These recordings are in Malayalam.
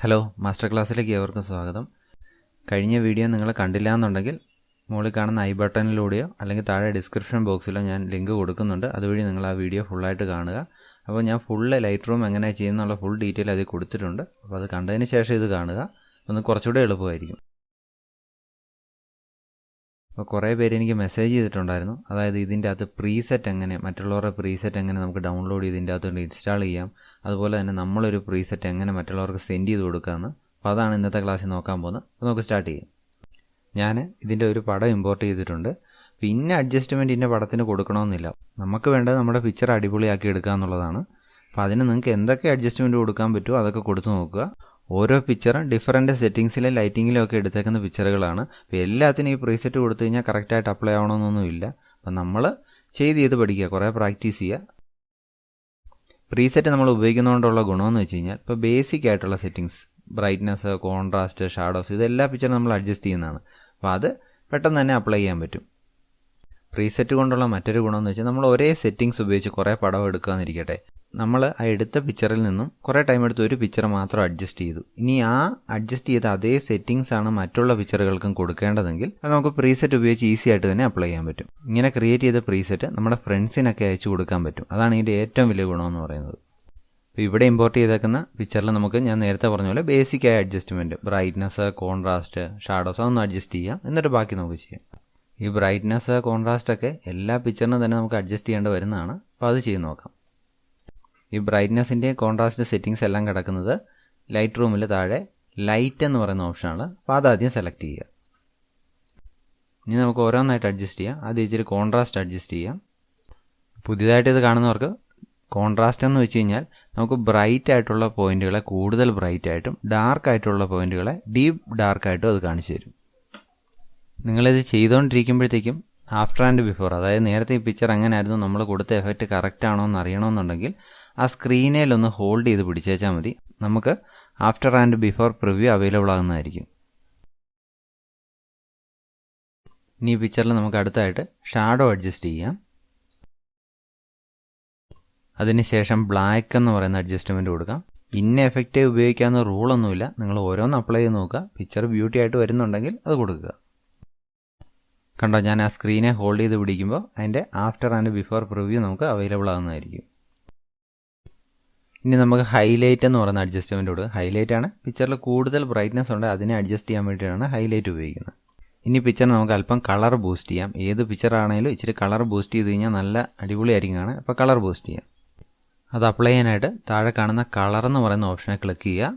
ഹലോ, മാസ്റ്റർ ക്ലാസ്സിലേക്ക് ഏവർക്കും സ്വാഗതം. കഴിഞ്ഞ വീഡിയോ നിങ്ങൾ കണ്ടില്ല എന്നുണ്ടെങ്കിൽ മുകളിൽ കാണുന്ന ഐ ബട്ടണിലൂടെയോ അല്ലെങ്കിൽ താഴെ ഡിസ്ക്രിപ്ഷൻ ബോക്സിലോ ഞാൻ ലിങ്ക് കൊടുക്കുന്നുണ്ട്. അതുവഴി നിങ്ങൾ ആ വീഡിയോ ഫുള്ളായിട്ട് കാണുക. അപ്പോൾ ഞാൻ ഫുള്ള് ലൈറ്റ് റൂം എങ്ങനെ ചെയ്യുന്നുള്ള ഫുൾ ഡീറ്റെയിൽ അതിൽ കൊടുത്തിട്ടുണ്ട്. അപ്പോൾ അത് കണ്ടതിന് ശേഷം ഇത് കാണുക. ഒന്ന് കുറച്ചുകൂടെ എളുപ്പമായിരിക്കും. അപ്പോൾ കുറേ പേര് എനിക്ക് മെസ്സേജ് ചെയ്തിട്ടുണ്ടായിരുന്നു. അതായത് ഇതിൻ്റെ അകത്ത് പ്രീസെറ്റ് എങ്ങനെ, മറ്റുള്ളവരുടെ പ്രീസെറ്റ് എങ്ങനെ നമുക്ക് ഡൗൺലോഡ് ചെയ്ത് ഇതിൻ്റെ അകത്ത് ഇൻസ്റ്റാൾ ചെയ്യാം, അതുപോലെ തന്നെ നമ്മളൊരു പ്രീസെറ്റ് എങ്ങനെ മറ്റുള്ളവർക്ക് സെൻഡ് ചെയ്ത് കൊടുക്കാമെന്ന്. അപ്പോൾ അതാണ് ഇന്നത്തെ ക്ലാസ്സിൽ നോക്കാൻ പോകുന്നത്. അപ്പോൾ നമുക്ക് സ്റ്റാർട്ട് ചെയ്യാം. ഞാൻ ഇതിൻ്റെ ഒരു പടം ഇമ്പോർട്ട് ചെയ്തിട്ടുണ്ട്. പിന്നെ അഡ്ജസ്റ്റ്മെൻറ്റ് ഇന്ന പടത്തിന് കൊടുക്കണമെന്നില്ല. നമുക്ക് വേണ്ടത് നമ്മുടെ പിക്ചർ അടിപൊളിയാക്കി എടുക്കുക എന്നുള്ളതാണ്. അപ്പോൾ അതിന് നിങ്ങൾക്ക് എന്തൊക്കെ അഡ്ജസ്റ്റ്മെൻറ്റ് കൊടുക്കാൻ പറ്റുമോ അതൊക്കെ കൊടുത്ത് നോക്കുക. ഓരോ പിക്ചറും ഡിഫറൻറ്റ് സെറ്റിങ്സിലെ ലൈറ്റിങ്ങിലും ഒക്കെ എടുത്തേക്കുന്ന പിക്ചറുകളാണ്. അപ്പോൾ എല്ലാത്തിനും ഈ പ്രീസെറ്റ് കൊടുത്തു കഴിഞ്ഞാൽ കറക്റ്റായിട്ട് അപ്ലൈ ആവണമെന്നൊന്നുമില്ല. അപ്പം നമ്മൾ ചെയ്ത് പഠിക്കുക, കുറേ പ്രാക്ടീസ് ചെയ്യുക. പ്രീസെറ്റ് നമ്മൾ ഉപയോഗിക്കുന്നതുകൊണ്ടുള്ള ഗുണമെന്ന് വെച്ച് കഴിഞ്ഞാൽ ഇപ്പോൾ ബേസിക് ആയിട്ടുള്ള സെറ്റിങ്സ്, ബ്രൈറ്റ്നസ്, കോൺട്രാസ്റ്റ്, ഷാഡോസ്, ഇതെല്ലാ പിക്ചറും നമ്മൾ അഡ്ജസ്റ്റ് ചെയ്യുന്നതാണ്. അപ്പോൾ അത് പെട്ടെന്ന് തന്നെ അപ്ലൈ ചെയ്യാൻ പറ്റും. പ്രീസെറ്റ് കൊണ്ടുള്ള മറ്റൊരു ഗുണമെന്ന് വെച്ചാൽ നമ്മൾ ഒരേ സെറ്റിങ്സ് ഉപയോഗിച്ച് കുറേ പടം എടുക്കാമെന്നിരിക്കട്ടെ, നമ്മൾ ആ എടുത്ത പിക്ചറിൽ നിന്നും കുറേ ടൈം എടുത്ത് ഒരു പിക്ചർ മാത്രം അഡ്ജസ്റ്റ് ചെയ്തു. ഇനി ആ അഡ്ജസ്റ്റ് ചെയ്ത അതേ സെറ്റിങ്സ് ആണ് മറ്റുള്ള പിക്ചറുകൾക്കും കൊടുക്കേണ്ടതെങ്കിൽ അത് നമുക്ക് പ്രീസെറ്റ് ഉപയോഗിച്ച് ഈസി ആയിട്ട് തന്നെ അപ്ലൈ ചെയ്യാൻ പറ്റും. ഇങ്ങനെ ക്രിയേറ്റ് ചെയ്ത പ്രീസെറ്റ് നമ്മുടെ ഫ്രണ്ട്സിനൊക്കെ അയച്ചു കൊടുക്കാൻ പറ്റും. അതാണ് ഇതിൻ്റെ ഏറ്റവും വലിയ ഗുണമെന്ന് പറയുന്നത്. അപ്പോൾ ഇവിടെ ഇമ്പോർട്ട് ചെയ്തേക്കുന്ന പിക്ചറിൽ നമുക്ക് ഞാൻ നേരത്തെ പറഞ്ഞ പോലെ ബേസിക് ആയ അഡ്ജസ്റ്റ്മെൻറ്റ്, ബ്രൈറ്റ്നസ്, കോൺട്രാസ്റ്റ്, ഷാഡോസ് അതൊന്ന് അഡ്ജസ്റ്റ് ചെയ്യാം. എന്നിട്ട് ബാക്കി നമുക്ക് ചെയ്യാം. ഈ ബ്രൈറ്റ്നസ്, കോൺട്രാസ്റ്റ് ഒക്കെ എല്ലാ പിക്ചറിനും തന്നെ നമുക്ക് അഡ്ജസ്റ്റ് ചെയ്യേണ്ടി വരുന്നതാണ്. അപ്പോൾ അത് ചെയ്ത് നോക്കാം. ഈ ബ്രൈറ്റ്നസിൻ്റെ കോൺട്രാസ്റ്റ് സെറ്റിങ്സ് എല്ലാം കിടക്കുന്നത് ലൈറ്റ് റൂമിൽ താഴെ ലൈറ്റ് എന്ന് പറയുന്ന ഓപ്ഷനാണ്. അപ്പോൾ അതാദ്യം സെലക്ട് ചെയ്യുക. ഇനി നമുക്ക് ഓരോന്നായിട്ട് അഡ്ജസ്റ്റ് ചെയ്യാം. ആദ്യം ഇച്ചിരി കോൺട്രാസ്റ്റ് അഡ്ജസ്റ്റ് ചെയ്യാം. പുതിയതായിട്ട് ഇത് കാണുന്നവർക്ക് കോൺട്രാസ്റ്റ് എന്ന് വെച്ച് കഴിഞ്ഞാൽ നമുക്ക് ബ്രൈറ്റ് ആയിട്ടുള്ള പോയിന്റുകളെ കൂടുതൽ ബ്രൈറ്റ് ആയിട്ടും ഡാർക്ക് ആയിട്ടുള്ള പോയിന്റുകളെ ഡീപ്പ് ഡാർക്കായിട്ടും അത് കാണിച്ചു തരും. നിങ്ങളിത് ചെയ്തുകൊണ്ടിരിക്കുമ്പോഴത്തേക്കും ആഫ്റ്റർ ആൻഡ് ബിഫോർ, അതായത് നേരത്തെ ഈ പിക്ചർ എങ്ങനെയായിരുന്നു, നമ്മൾ കൊടുത്ത എഫക്റ്റ് കറക്റ്റ് ആണോ എന്ന് അറിയണമെന്നുണ്ടെങ്കിൽ ആ സ്ക്രീനിലൊന്ന് ഹോൾഡ് ചെയ്ത് പിടിച്ചേച്ചാൽ മതി. നമുക്ക് after and before preview available ആകുന്നതായിരിക്കും. ഇനി ഈ പിക്ചറിൽ നമുക്ക് അടുത്തായിട്ട് ഷാഡോ അഡ്ജസ്റ്റ് ചെയ്യാം. അതിനുശേഷം ബ്ലാക്ക് എന്ന് പറയുന്ന അഡ്ജസ്റ്റ്മെൻറ്റ് കൊടുക്കാം. ഇന്ന എഫക്റ്റ് ഉപയോഗിക്കാവുന്ന റൂളൊന്നുമില്ല. നിങ്ങൾ ഓരോന്ന് അപ്ലൈ ചെയ്ത് നോക്കുക. പിക്ചർ ബ്യൂട്ടി ആയിട്ട് വരുന്നുണ്ടെങ്കിൽ അത് കൊടുക്കുക. കണ്ടോ, ഞാൻ ആ സ്ക്രീനെ ഹോൾഡ് ചെയ്ത് പിടിക്കുമ്പോൾ അതിൻ്റെ ആഫ്റ്റർ ആൻഡ് ബിഫോർ പ്രിവ്യൂ നമുക്ക് അവൈലബിൾ ആകുന്നതായിരിക്കും. ഇനി നമുക്ക് ഹൈലൈറ്റ് എന്ന് പറയുന്ന അഡ്ജസ്റ്റ്മെൻറ്റ് കൊടുക്കുക. ഹൈലൈറ്റ് ആണ് പിക്ചറിൽ കൂടുതൽ ബ്രൈറ്റ്നസ് ഉണ്ട്, അതിനെ അഡ്ജസ്റ്റ് ചെയ്യാൻ വേണ്ടിയിട്ടാണ് ഹൈലൈറ്റ് ഉപയോഗിക്കുന്നത്. ഇനി പിക്ചർ നമുക്ക് അല്പം കളർ ബൂസ്റ്റ് ചെയ്യാം. ഏത് പിക്ചർ ആണെങ്കിലും ഇച്ചിരി കളർ ബൂസ്റ്റ് ചെയ്ത് കഴിഞ്ഞാൽ നല്ല അടിപൊളിയായിരിക്കും കാണാൻ. അപ്പോൾ കളർ ബൂസ്റ്റ് ചെയ്യാം. അത് അപ്ലൈ ചെയ്യാനായിട്ട് താഴെ കാണുന്ന കളർ എന്ന് പറയുന്ന ഓപ്ഷനെ ക്ലിക്ക് ചെയ്യുക.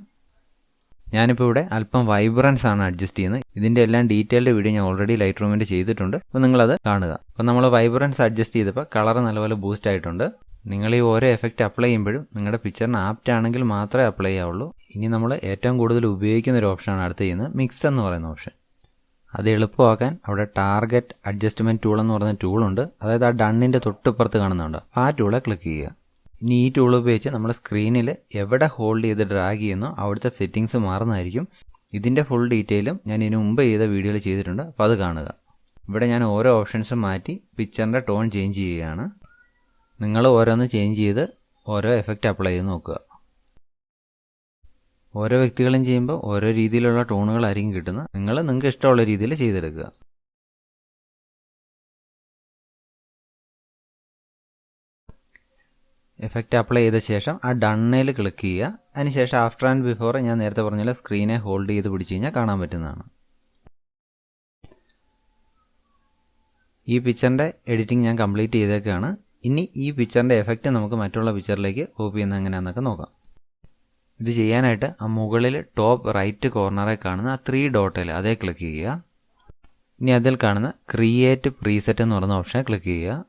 ഞാനിപ്പോൾ ഇവിടെ അല്പം വൈബ്രൻസ് ആണ് അഡ്ജസ്റ്റ് ചെയ്യുന്നത്. ഇതിൻ്റെ എല്ലാം ഡീറ്റെയിൽഡ് വീഡിയോ ഞാൻ ഓൾറെഡി ലൈറ്റ് റൂമിൻ്റെ ചെയ്തിട്ടുണ്ട്. അപ്പോൾ നിങ്ങളത് കാണുക. അപ്പോൾ നമ്മൾ വൈബ്രൻസ് അഡ്ജസ്റ്റ് ചെയ്തപ്പോൾ കളർ നല്ലപോലെ ബൂസ്റ്റ് ആയിട്ടുണ്ട്. നിങ്ങൾ ഈ ഓരോ എഫക്റ്റ് അപ്ലൈ ചെയ്യുമ്പോഴും നിങ്ങളുടെ പിക്ചറിന് ആപ്റ്റ് ആണെങ്കിൽ മാത്രമേ അപ്ലൈ ചെയ്യാവുള്ളൂ. ഇനി നമ്മൾ ഏറ്റവും കൂടുതൽ ഉപയോഗിക്കുന്ന ഒരു ഓപ്ഷനാണ് അടുത്ത് ചെയ്യുന്നത്, മിക്സ് എന്ന് പറയുന്ന ഓപ്ഷൻ. അത് എളുപ്പമാക്കാൻ അവിടെ ടാർഗറ്റ് അഡ്ജസ്റ്റ്മെൻറ്റ് ടൂൾ എന്ന് പറയുന്ന ടൂളുണ്ട്. അതായത് ആ ഡണ്ണിൻ്റെ തൊട്ടിപ്പുറത്ത് കാണുന്നുണ്ട്, ആ ടൂളെ ക്ലിക്ക് ചെയ്യുക. ഇനി ഈ ടൂൾ ഉപയോഗിച്ച് നമ്മൾ സ്ക്രീനിൽ എവിടെ ഹോൾഡ് ചെയ്ത് ഡ്രാഗ് ചെയ്യുന്നോ അവിടുത്തെ സെറ്റിങ്സ് മാറുന്നതായിരിക്കും. ഇതിൻ്റെ ഫുൾ ഡീറ്റെയിലും ഞാൻ ഇതിനു മുമ്പ് ചെയ്ത വീഡിയോയിൽ ചെയ്തിട്ടുണ്ട്. അപ്പോൾ അത് കാണുക. ഇവിടെ ഞാൻ ഓരോ ഓപ്ഷൻസും മാറ്റി പിക്ചറിൻ്റെ ടോൺ ചേഞ്ച് ചെയ്യുകയാണ്. നിങ്ങൾ ഓരോന്ന് ചേഞ്ച് ചെയ്ത് ഓരോ എഫക്റ്റ് അപ്ലൈ ചെയ്ത് നോക്കുക. ഓരോ വ്യക്തികളും ചെയ്യുമ്പോൾ ഓരോ രീതിയിലുള്ള ടോണുകളായിരിക്കും കിട്ടുന്നത്. നിങ്ങൾക്ക് ഇഷ്ടമുള്ള രീതിയിൽ ചെയ്തെടുക്കുക. എഫക്റ്റ് അപ്ലൈ ചെയ്ത ശേഷം ആ ഡണ്ണിൽ ക്ലിക്ക് ചെയ്യുക. അതിനുശേഷം ആഫ്റ്റർ ആൻഡ് ബിഫോർ ഞാൻ നേരത്തെ പറഞ്ഞ സ്ക്രീനെ ഹോൾഡ് ചെയ്ത് പിടിച്ച് കഴിഞ്ഞാൽ കാണാൻ പറ്റുന്നതാണ്. ഈ പിക്ചറിൻ്റെ എഡിറ്റിംഗ് ഞാൻ കംപ്ലീറ്റ് ചെയ്തേക്കാണ്. ഇനി ഈ പിക്ചറിൻ്റെ എഫക്റ്റ് നമുക്ക് മറ്റുള്ള പിക്ചറിലേക്ക് കോപ്പി ചെയ്യുന്നത് എങ്ങനെയാണെന്നൊക്കെ നോക്കാം. ഇത് ചെയ്യാനായിട്ട് ആ മുകളിൽ ടോപ്പ് റൈറ്റ് കോർണറിൽ കാണുന്ന ആ 3 ഡോട്ടിൽ അതേ ക്ലിക്ക് ചെയ്യുക. ഇനി അതിൽ കാണുന്ന ക്രിയേറ്റ് പ്രീസെറ്റ് എന്ന് പറയുന്ന ഓപ്ഷനെ ക്ലിക്ക് ചെയ്യുക.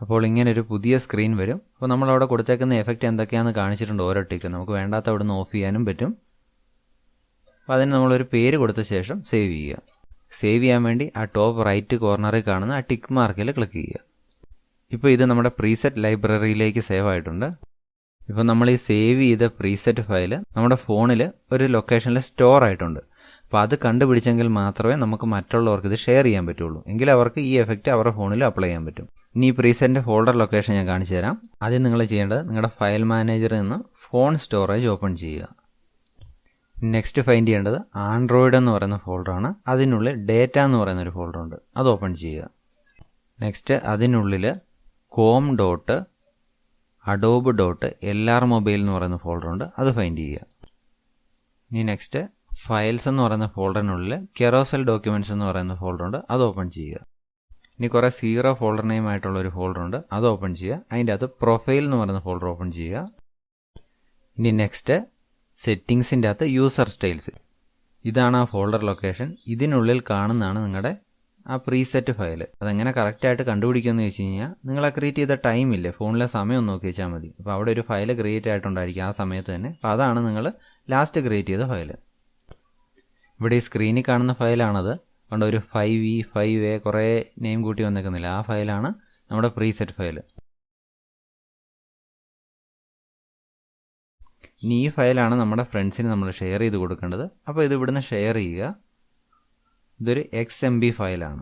അപ്പോൾ ഇങ്ങനെ ഒരു പുതിയ സ്ക്രീൻ വരും. അപ്പോൾ നമ്മളവിടെ കൊടുത്തേക്കുന്ന എഫക്റ്റ് എന്തൊക്കെയാണെന്ന് കാണിച്ചിട്ടുണ്ട് ഓരോ ടിക്ക്. നമുക്ക് വേണ്ടാത്ത അവിടെ നിന്ന് ഓഫ് ചെയ്യാനും പറ്റും. അപ്പോൾ അതിന് നമ്മളൊരു പേര് കൊടുത്ത ശേഷം സേവ് ചെയ്യുക. സേവ് ചെയ്യാൻ വേണ്ടി ആ ടോപ്പ് റൈറ്റ് കോർണറിൽ കാണുന്ന ആ ടിക്ക് മാർക്കിൽ ക്ലിക്ക് ചെയ്യുക. ഇപ്പോൾ ഇത് നമ്മുടെ പ്രീസെറ്റ് ലൈബ്രറിയിലേക്ക് സേവ് ആയിട്ടുണ്ട്. ഇപ്പോൾ നമ്മൾ ഈ സേവ് ചെയ്ത പ്രീസെറ്റ് ഫയൽ നമ്മുടെ ഫോണിൽ ഒരു ലൊക്കേഷനിൽ സ്റ്റോർ ആയിട്ടുണ്ട്. അപ്പോൾ അത് കണ്ടുപിടിച്ചെങ്കിൽ മാത്രമേ നമുക്ക് മറ്റുള്ളവർക്ക് ഇത് ഷെയർ ചെയ്യാൻ പറ്റുള്ളൂ. എങ്കിൽ അവർക്ക് ഈ എഫക്റ്റ് അവരുടെ ഫോണിൽ അപ്ലൈ ചെയ്യാൻ പറ്റും. ഇനി ഈ പ്രീസെറ്റിൻ്റെ ഫോൾഡർ ലൊക്കേഷൻ ഞാൻ കാണിച്ചു തരാം. ആദ്യം നിങ്ങൾ ചെയ്യേണ്ടത് നിങ്ങളുടെ ഫയൽ മാനേജറിൽ നിന്ന് ഫോൺ സ്റ്റോറേജ് ഓപ്പൺ ചെയ്യുക. നെക്സ്റ്റ് ഫൈൻഡ് ചെയ്യേണ്ടത് ആൻഡ്രോയിഡ് എന്ന് പറയുന്ന ഫോൾഡറാണ്. അതിനുള്ളിൽ ഡേറ്റ എന്ന് പറയുന്നൊരു ഫോൾഡറുണ്ട്, അത് ഓപ്പൺ ചെയ്യുക. നെക്സ്റ്റ് അതിനുള്ളിൽ com.adobe.lr mobile എന്ന് പറയുന്ന ഫോൾഡറുണ്ട്, അത് ഫൈൻഡ് ചെയ്യുക. ഇനി നെക്സ്റ്റ് ഫയൽസ് എന്ന് പറയുന്ന ഫോൾഡറിനുള്ളിൽ കെറോസൽ ഡോക്യുമെൻറ്റ്സ് എന്ന് പറയുന്ന ഫോൾഡറുണ്ട്, അത് ഓപ്പൺ ചെയ്യുക. ഇനി കുറേ 0 ഫോൾഡർ നെയിം ആയിട്ടുള്ള ഒരു ഫോൾഡറുണ്ട്, അത് ഓപ്പൺ ചെയ്യുക. അതിൻ്റെ അകത്ത് പ്രൊഫൈൽ എന്ന് പറയുന്ന ഫോൾഡർ ഓപ്പൺ ചെയ്യുക. ഇനി നെക്സ്റ്റ് സെറ്റിങ്സിൻ്റെ അകത്ത് യൂസർ സ്റ്റൈൽസ്, ഇതാണ് ആ ഫോൾഡർ ലൊക്കേഷൻ. ഇതിനുള്ളിൽ കാണുന്നതാണ് നിങ്ങളുടെ ആ പ്രീസെറ്റ് ഫയൽ. അതെങ്ങനെ കറക്റ്റായിട്ട് കണ്ടുപിടിക്കുമെന്ന് വെച്ച് കഴിഞ്ഞാൽ നിങ്ങൾ ആ ക്രിയേറ്റ് ചെയ്ത ടൈമില്ലേ, ഫോണിലെ സമയം ഒന്ന് നോക്കി വെച്ചാൽ മതി. അപ്പോൾ അവിടെ ഒരു ഫയൽ ക്രിയേറ്റ് ആയിട്ടുണ്ടായിരിക്കും ആ സമയത്ത് തന്നെ. അപ്പോൾ അതാണ് നിങ്ങൾ ലാസ്റ്റ് ക്രിയേറ്റ് ചെയ്ത ഫയൽ. ഇവിടെ ഈ സ്ക്രീനിൽ കാണുന്ന ഫയലാണത്. അതുകൊണ്ട് ഒരു 5e 5a കുറേ നെയിം കൂട്ടി വന്നേക്കുന്നില്ല, ആ ഫയലാണ് നമ്മുടെ പ്രീസെറ്റ് ഫയൽ. ഇനി ഈ ഫയലാണ് നമ്മുടെ ഫ്രണ്ട്സിന് നമ്മൾ ഷെയർ ചെയ്ത് കൊടുക്കേണ്ടത്. അപ്പോൾ ഇത് ഇവിടുന്ന് ഷെയർ ചെയ്യുക. ഇതൊരു XMB ഫയലാണ്.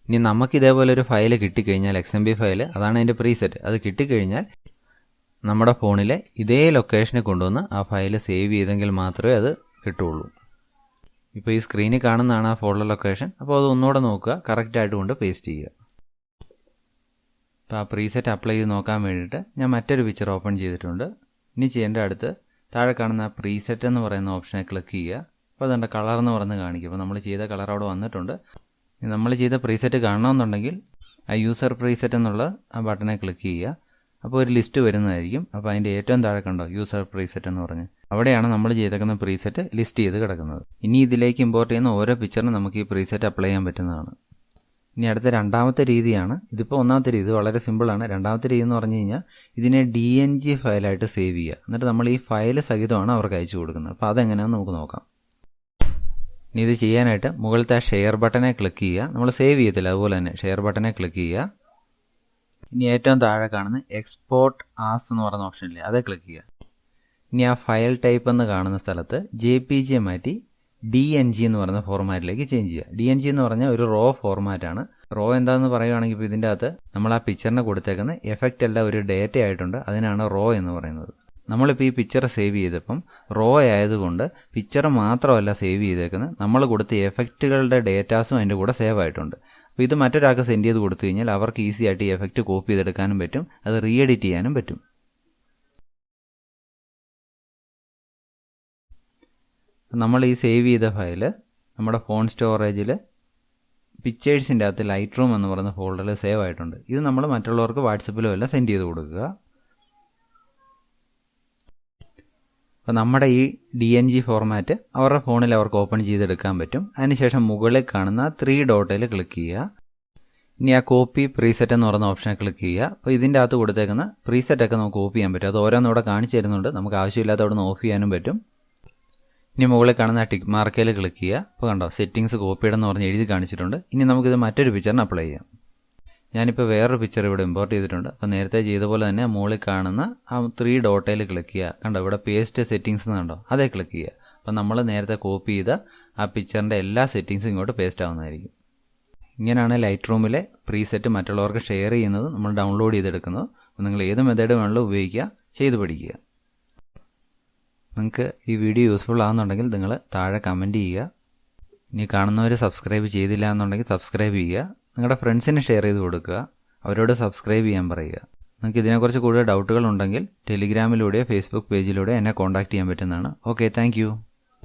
ഇനി നമുക്ക് ഇതേപോലെ ഒരു ഫയൽ കിട്ടിക്കഴിഞ്ഞാൽ, XMB ഫയൽ, അതാണ് അതിൻ്റെ പ്രീസെറ്റ്. അത് കിട്ടിക്കഴിഞ്ഞാൽ നമ്മുടെ ഫോണിലെ ഇതേ ലൊക്കേഷനെ കൊണ്ടുവന്ന് ആ ഫയൽ സേവ് ചെയ്തെങ്കിൽ മാത്രമേ അത് കിട്ടുള്ളൂ. ഇപ്പോൾ ഈ സ്ക്രീനിൽ കാണുന്നതാണ് ആ ഫോൾഡർ ലൊക്കേഷൻ. അപ്പോൾ അത് ഒന്നുകൂടെ നോക്കുക, കറക്റ്റായിട്ട് കൊണ്ട് പേസ്റ്റ് ചെയ്യുക. അപ്പോൾ ആ പ്രീസെറ്റ് അപ്ലൈ ചെയ്ത് നോക്കാൻ വേണ്ടിയിട്ട് ഞാൻ മറ്റൊരു പിക്ചർ ഓപ്പൺ ചെയ്തിട്ടുണ്ട്. ഇനി ചെയ്യേണ്ട അടുത്ത് താഴെ കാണുന്ന ആ പ്രീസെറ്റ് എന്ന് പറയുന്ന ഓപ്ഷനെ ക്ലിക്ക് ചെയ്യുക. അപ്പോൾ അതുകൊണ്ട് കളർ എന്ന് പറഞ്ഞ് കാണിക്കും. അപ്പോൾ നമ്മൾ ചെയ്ത കളർ അവിടെ വന്നിട്ടുണ്ട്. നമ്മൾ ചെയ്ത പ്രീസെറ്റ് കാണണമെന്നുണ്ടെങ്കിൽ ആ യൂസർ പ്രീസെറ്റ് എന്നുള്ള ആ ബട്ടനെ ക്ലിക്ക് ചെയ്യുക. അപ്പോൾ ഒരു ലിസ്റ്റ് വരുന്നതായിരിക്കും. അപ്പോൾ അതിൻ്റെ ഏറ്റവും താഴെ കണ്ടോ യൂസർ പ്രീസെറ്റ് എന്ന് പറഞ്ഞ്, അവിടെയാണ് നമ്മൾ ചെയ്തേക്കുന്ന പ്രീസെറ്റ് ലിസ്റ്റ് ചെയ്ത് കിടക്കുന്നത്. ഇനി ഇതിലേക്ക് ഇമ്പോർട്ട് ചെയ്യുന്ന ഓരോ പിക്ചറിനും നമുക്ക് ഈ പ്രീസെറ്റ് അപ്ലൈ ചെയ്യാൻ പറ്റുന്നതാണ്. ഇനി അടുത്ത രണ്ടാമത്തെ രീതിയാണ്. ഇതിപ്പോൾ ഒന്നാമത്തെ രീതി വളരെ സിമ്പിളാണ്. രണ്ടാമത്തെ രീതി എന്ന് പറഞ്ഞു കഴിഞ്ഞാൽ ഇതിനെ DNG ഫയലായിട്ട് സേവ് ചെയ്യുക. എന്നിട്ട് നമ്മൾ ഈ ഫയൽ സഹിതമാണ് അവർക്ക് അയച്ചു കൊടുക്കുന്നത്. അപ്പോൾ അതെങ്ങനെയാണെന്ന് നമുക്ക് നോക്കാം. ഇനി ഇത് ചെയ്യാനായിട്ട് മുകളിലത്തെ ഷെയർ ബട്ടനെ ക്ലിക്ക് ചെയ്യുക. നമ്മൾ സേവ് ചെയ്യത്തില്ല, അതുപോലെ തന്നെ ഷെയർ ബട്ടനെ ക്ലിക്ക് ചെയ്യുക. ഇനി ഏറ്റവും താഴെ കാണുന്ന എക്സ്പോർട്ട് ആസ് എന്ന് പറയുന്ന ഓപ്ഷനില്ലേ, അതേ ക്ലിക്ക് ചെയ്യുക. ഇനി ആ ഫയൽ ടൈപ്പ് എന്ന് കാണുന്ന സ്ഥലത്ത് JPG മാറ്റി DNG എന്ന് പറയുന്ന ഫോർമാറ്റിലേക്ക് ചേഞ്ച് ചെയ്യുക. DNG എന്ന് പറഞ്ഞാൽ ഒരു റോ ഫോർമാറ്റാണ്. റോ എന്താണെന്ന് പറയുകയാണെങ്കിൽ ഇപ്പോൾ ഇതിൻ്റെ അകത്ത് നമ്മൾ ആ പിക്ചറിന് കൊടുത്തേക്കുന്ന എഫക്റ്റ് എല്ലാം ഒരു ഡേറ്റ ആയിട്ടുണ്ട്, അതിനാണ് റോ എന്ന് പറയുന്നത്. നമ്മളിപ്പോൾ ഈ പിക്ചർ സേവ് ചെയ്തപ്പം റോ ആയതുകൊണ്ട് പിക്ചർ മാത്രമല്ല സേവ് ചെയ്തേക്കുന്നത്, നമ്മൾ കൊടുത്ത എഫക്റ്റുകളുടെ ഡേറ്റാസും അതിൻ്റെ കൂടെ സേവ് ആയിട്ടുണ്ട്. അപ്പോൾ ഇത് മറ്റൊരാൾക്ക് സെൻഡ് ചെയ്ത് കൊടുത്തു കഴിഞ്ഞാൽ അവർക്ക് ഈസി ആയിട്ട് ഈ എഫക്റ്റ് കോപ്പി ചെയ്തെടുക്കാനും പറ്റും, അത് റീഎഡിറ്റ് ചെയ്യാനും പറ്റും. നമ്മൾ ഈ സേവ് ചെയ്ത ഫയൽ നമ്മുടെ ഫോൺ സ്റ്റോറേജിൽ പിക്ചേഴ്സിൻ്റെ അകത്ത് ലൈറ്റ് എന്ന് പറയുന്ന ഫോൾഡറിൽ സേവ് ആയിട്ടുണ്ട്. ഇത് നമ്മൾ മറ്റുള്ളവർക്ക് വാട്സപ്പിലും എല്ലാം സെൻഡ് ചെയ്ത് കൊടുക്കുക. അപ്പോൾ നമ്മുടെ ഈ DNG ഫോർമാറ്റ് അവരുടെ ഫോണിൽ അവർക്ക് ഓപ്പൺ ചെയ്തെടുക്കാൻ പറ്റും. അതിനുശേഷം മുകളിൽ കാണുന്ന 3 ഡോട്ടിൽ ക്ലിക്ക് ചെയ്യുക. ഇനി ആ കോപ്പി പ്രീസെറ്റ് എന്ന് പറയുന്ന ഓപ്ഷനെ ക്ലിക്ക് ചെയ്യുക. അപ്പോൾ ഇതിൻ്റെ അകത്ത് കൊടുത്തേക്കുന്ന പ്രീസെറ്റൊക്കെ നമുക്ക് കോപ്പി ചെയ്യാൻ പറ്റും. അത് ഓരോന്നിവിടെ കാണിച്ചു തരുന്നുണ്ട്, നമുക്ക് ആവശ്യമില്ലാത്ത അവിടെ നിന്ന് ഓഫ് ചെയ്യാനും പറ്റും. ഇനി മുകളിൽ കാണുന്ന ടിക്ക് മാർക്കയിൽ ക്ലിക്ക് ചെയ്യുക. അപ്പോൾ കണ്ടോ സെറ്റിങ്സ് കോപ്പിയുടെ എന്ന് പറഞ്ഞ് എഴുതി കാണിച്ചിട്ടുണ്ട്. ഇനി നമുക്കിത് മറ്റൊരു പിക്ചറിന് അപ്ലൈ ചെയ്യാം. ഞാനിപ്പോൾ വേറൊരു പിക്ചർ ഇവിടെ ഇമ്പോർട്ട് ചെയ്തിട്ടുണ്ട്. അപ്പോൾ നേരത്തെ ചെയ്ത പോലെ തന്നെ മുകളിൽ കാണുന്ന ആ 3 ഡോട്ടയിൽ ക്ലിക്ക് ചെയ്യുക. കണ്ടോ ഇവിടെ പേസ്റ്റ് സെറ്റിങ്സ് കണ്ടോ, അതേ ക്ലിക്ക് ചെയ്യുക. അപ്പോൾ നമ്മൾ നേരത്തെ കോപ്പി ചെയ്ത ആ പിക്ചറിൻ്റെ എല്ലാ സെറ്റിങ്സും ഇങ്ങോട്ട് പേസ്റ്റ് ആവുന്നതായിരിക്കും. ഇങ്ങനെയാണ് ലൈറ്റ് റൂമിലെ പ്രീസെറ്റ് മറ്റുള്ളവർക്ക് ഷെയർ ചെയ്യുന്നത്, നമ്മൾ ഡൗൺലോഡ് ചെയ്തെടുക്കുന്നത്. അപ്പോൾ നിങ്ങൾ ഏത് മെത്തേഡ് വേണമെങ്കിലും ഉപയോഗിക്കുക, ചെയ്ത് പഠിക്കുക. നിങ്ങൾക്ക് ഈ വീഡിയോ യൂസ്ഫുൾ ആകുന്നുണ്ടെങ്കിൽ നിങ്ങൾ താഴെ കമൻറ്റ് ചെയ്യുക. ഇനി കാണുന്നവർ സബ്സ്ക്രൈബ് ചെയ്തില്ല എന്നുണ്ടെങ്കിൽ സബ്സ്ക്രൈബ് ചെയ്യുക. നിങ്ങളുടെ ഫ്രണ്ട്സിന് ഷെയർ ചെയ്ത് കൊടുക്കുക, അവരോട് സബ്സ്ക്രൈബ് ചെയ്യാൻ പറയുക. നിങ്ങൾക്ക് ഇതിനെക്കുറിച്ച് കൂടുതൽ ഡൗട്ടുകൾ ഉണ്ടെങ്കിൽ ടെലിഗ്രാമിലൂടെയോ ഫേസ്ബുക്ക് പേജിലൂടെയോ എന്നെ കോൺടാക്റ്റ് ചെയ്യാൻ പറ്റുന്നതാണ്. Okay, thank